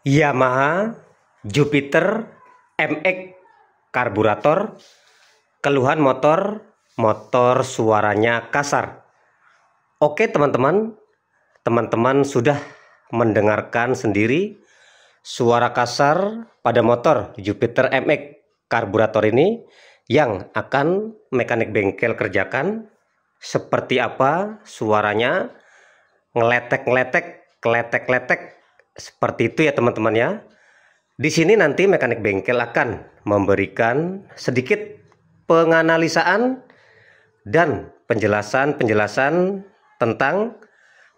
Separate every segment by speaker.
Speaker 1: Yamaha Jupiter MX karburator, keluhan motor suaranya kasar. Oke teman-teman sudah mendengarkan sendiri suara kasar pada motor Jupiter MX karburator ini yang akan mekanik bengkel kerjakan. Seperti apa suaranya, ngeletek-ngeletek, kletek-kletek, seperti itu ya teman-teman ya. Di sini nanti mekanik bengkel akan memberikan sedikit penganalisaan dan penjelasan tentang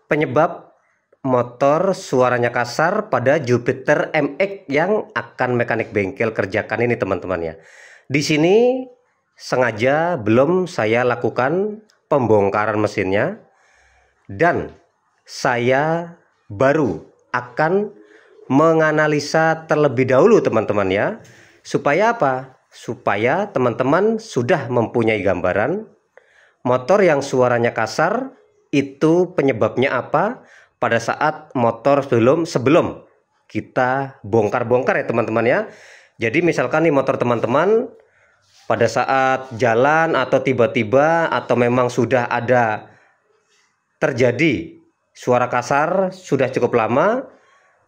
Speaker 1: penyebab motor suaranya kasar pada Jupiter MX yang akan mekanik bengkel kerjakan ini teman-teman ya. Di sini sengaja belum saya lakukan pembongkaran mesinnya, dan saya baru akan menganalisa terlebih dahulu teman-teman ya. Supaya apa? Supaya teman-teman sudah mempunyai gambaran motor yang suaranya kasar itu penyebabnya apa pada saat motor sebelum kita bongkar-bongkar ya teman-teman ya. Jadi misalkan nih motor teman-teman pada saat jalan atau tiba-tiba atau memang sudah ada terjadi suara kasar sudah cukup lama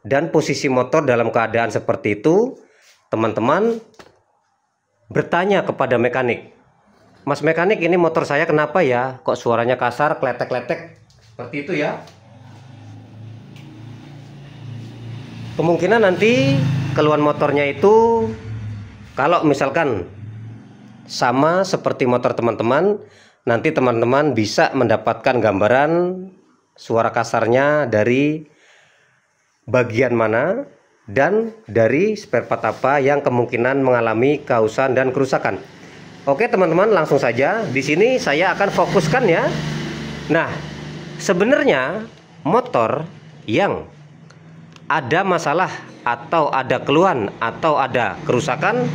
Speaker 1: dan posisi motor dalam keadaan seperti itu, teman-teman bertanya kepada mekanik, "Mas mekanik, ini motor saya kenapa ya kok suaranya kasar, kletek-kletek seperti itu ya?" Kemungkinan nanti keluhan motornya itu kalau misalkan sama seperti motor teman-teman, nanti teman-teman bisa mendapatkan gambaran suara kasarnya dari bagian mana dan dari spare part apa yang kemungkinan mengalami kausan dan kerusakan. Oke teman-teman, langsung saja di sini saya akan fokuskan ya. Nah, sebenarnya motor yang ada masalah atau ada keluhan atau ada kerusakan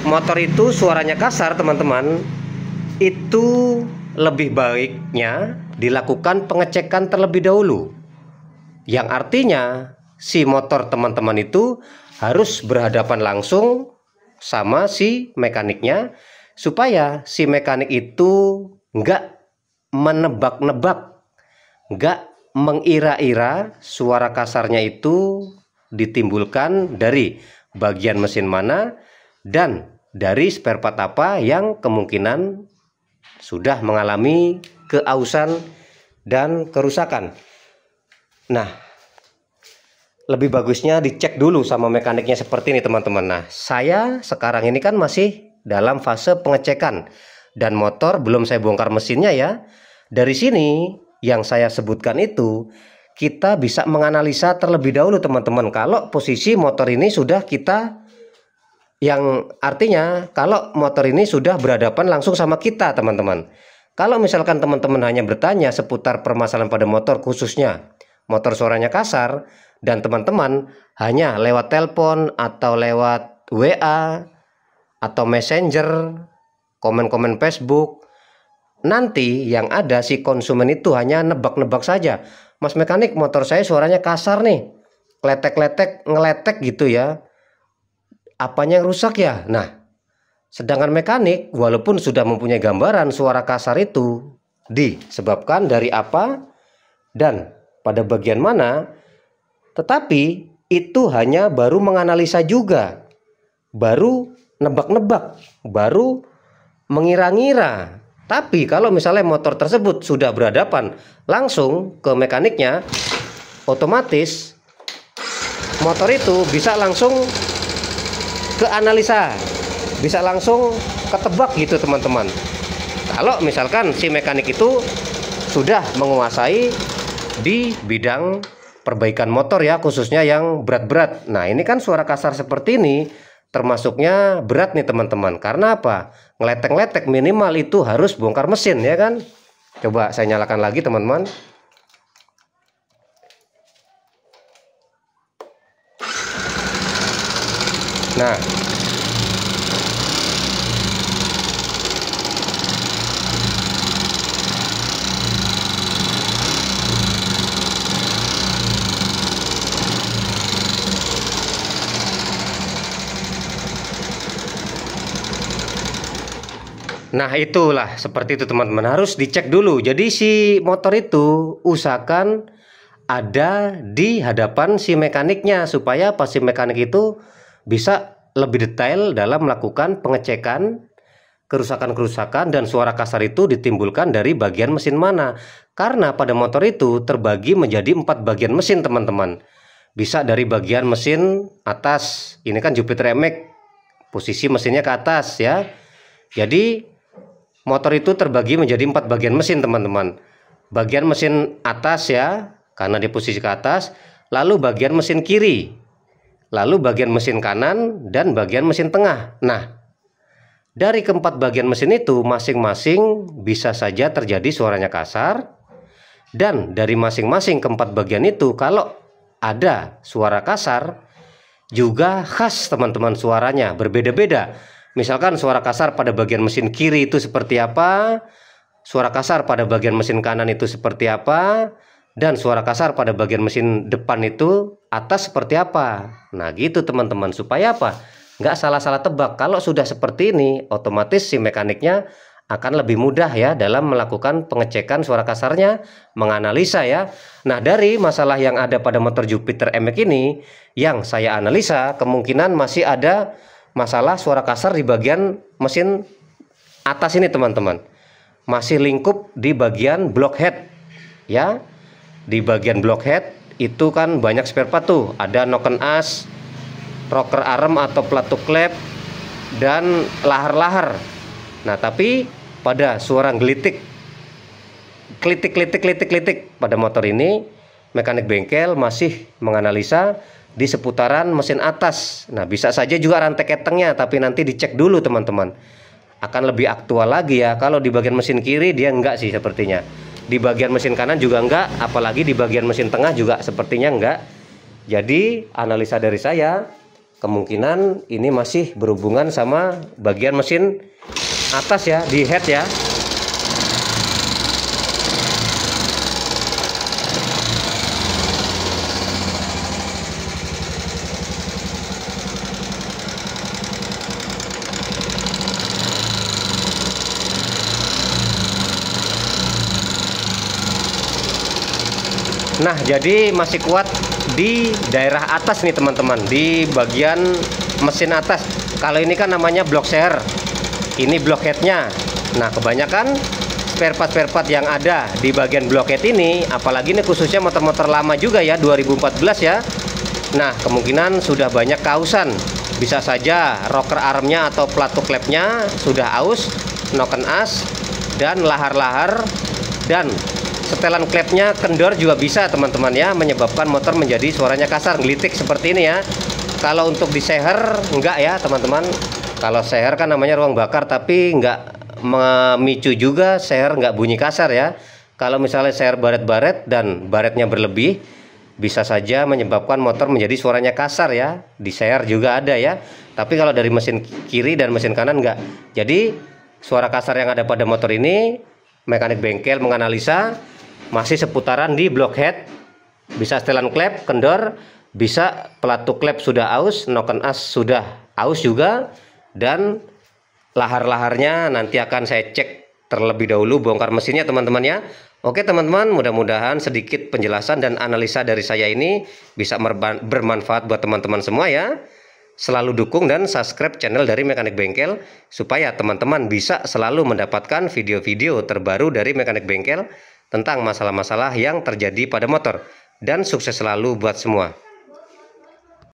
Speaker 1: motor itu suaranya kasar teman-teman, itu lebih baiknya dilakukan pengecekan terlebih dahulu, yang artinya si motor teman-teman itu harus berhadapan langsung sama si mekaniknya, supaya si mekanik itu nggak menebak-nebak, nggak mengira-ira suara kasarnya itu ditimbulkan dari bagian mesin mana dan dari spare part apa yang kemungkinan sudah mengalami keausan dan kerusakan. Nah, lebih bagusnya dicek dulu sama mekaniknya seperti ini teman-teman. Nah, saya sekarang ini kan masih dalam fase pengecekan dan motor belum saya bongkar mesinnya ya. Dari sini yang saya sebutkan itu kita bisa menganalisa terlebih dahulu teman-teman, kalau posisi motor ini sudah kita, yang artinya kalau motor ini sudah berhadapan langsung sama kita teman-teman. Kalau misalkan teman-teman hanya bertanya seputar permasalahan pada motor, khususnya motor suaranya kasar, dan teman-teman hanya lewat telepon atau lewat WA atau Messenger, komen-komen Facebook, nanti yang ada si konsumen itu hanya nebak-nebak saja. "Mas mekanik, motor saya suaranya kasar nih, kletek-kletek, ngeletek gitu ya, apanya yang rusak ya?" Nah, sedangkan mekanik walaupun sudah mempunyai gambaran suara kasar itu disebabkan dari apa dan pada bagian mana, tetapi itu hanya baru menganalisa juga, baru nebak-nebak, baru mengira-ngira. Tapi kalau misalnya motor tersebut sudah berhadapan langsung ke mekaniknya, otomatis motor itu bisa langsung ke analisa, bisa langsung ketebak gitu teman-teman. Kalau misalkan si mekanik itu sudah menguasai di bidang perbaikan motor ya, khususnya yang berat-berat. Nah, ini kan suara kasar seperti ini termasuknya berat nih teman-teman. Karena apa? Ngeletek-ngeletek, minimal itu harus bongkar mesin ya kan. Coba saya nyalakan lagi teman-teman. Nah, Nah itulah seperti itu teman-teman, harus dicek dulu. Jadi si motor itu usahakan ada di hadapan si mekaniknya, supaya pas si mekanik itu bisa lebih detail dalam melakukan pengecekan kerusakan-kerusakan dan suara kasar itu ditimbulkan dari bagian mesin mana. Karena pada motor itu terbagi menjadi 4 bagian mesin teman-teman. Bisa dari bagian mesin atas, ini kan Jupiter MX, posisi mesinnya ke atas ya. Jadi motor itu terbagi menjadi 4 bagian mesin teman-teman. Bagian mesin atas ya, karena di posisi ke atas, lalu bagian mesin kiri, lalu bagian mesin kanan, dan bagian mesin tengah. Nah, dari keempat bagian mesin itu masing-masing bisa saja terjadi suaranya kasar, dan dari masing-masing keempat bagian itu kalau ada suara kasar juga khas teman-teman, suaranya berbeda-beda. Misalkan suara kasar pada bagian mesin kiri itu seperti apa, suara kasar pada bagian mesin kanan itu seperti apa, dan suara kasar pada bagian mesin depan itu atas seperti apa. Nah gitu teman-teman, supaya apa? Nggak salah-salah tebak. Kalau sudah seperti ini, otomatis si mekaniknya akan lebih mudah ya dalam melakukan pengecekan suara kasarnya, menganalisa ya. Nah dari masalah yang ada pada motor Jupiter MX ini, yang saya analisa kemungkinan masih ada masalah suara kasar di bagian mesin atas ini teman-teman. Masih lingkup di bagian blockhead ya. Di bagian blockhead itu kan banyak spare part tuh, ada noken as, rocker arm atau pelatuk klep, dan lahar-lahar. Nah tapi pada suara gelitik, klitik pada motor ini, mekanik bengkel masih menganalisa di seputaran mesin atas. Nah bisa saja juga rantai ketengnya, tapi nanti dicek dulu teman-teman, akan lebih aktual lagi ya. Kalau di bagian mesin kiri dia enggak sih sepertinya, di bagian mesin kanan juga enggak, apalagi di bagian mesin tengah juga sepertinya enggak. Jadi analisa dari saya, kemungkinan ini masih berhubungan sama bagian mesin atas ya, di head ya. Nah jadi masih kuat di daerah atas nih teman-teman, di bagian mesin atas. Kalau ini kan namanya block share, ini blockheadnya. Nah kebanyakan spare part yang ada di bagian blockhead ini, apalagi ini khususnya motor-motor lama juga ya, 2014 ya. Nah kemungkinan sudah banyak kausan, bisa saja rocker armnya atau pelatuk klepnya sudah aus, noken as, dan lahar-lahar, dan setelan klepnya kendor juga bisa teman-teman ya, menyebabkan motor menjadi suaranya kasar, gelitik seperti ini ya. Kalau untuk di seher enggak ya teman-teman. Kalau seher kan namanya ruang bakar, tapi enggak memicu juga seher enggak bunyi kasar ya. Kalau misalnya seher baret-baret dan baretnya berlebih, bisa saja menyebabkan motor menjadi suaranya kasar ya. Di seher juga ada ya. Tapi kalau dari mesin kiri dan mesin kanan enggak. Jadi suara kasar yang ada pada motor ini, mekanik bengkel menganalisa masih seputaran di blockhead, bisa setelan klep kendor, bisa pelatuk klep sudah aus, noken as sudah aus juga, dan lahar-laharnya nanti akan saya cek terlebih dahulu, bongkar mesinnya teman-teman ya. Oke teman-teman, mudah-mudahan sedikit penjelasan dan analisa dari saya ini bisa bermanfaat buat teman-teman semua ya. Selalu dukung dan subscribe channel dari Mekanik Bengkel, supaya teman-teman bisa selalu mendapatkan video-video terbaru dari Mekanik Bengkel tentang masalah-masalah yang terjadi pada motor. Dan sukses selalu buat semua.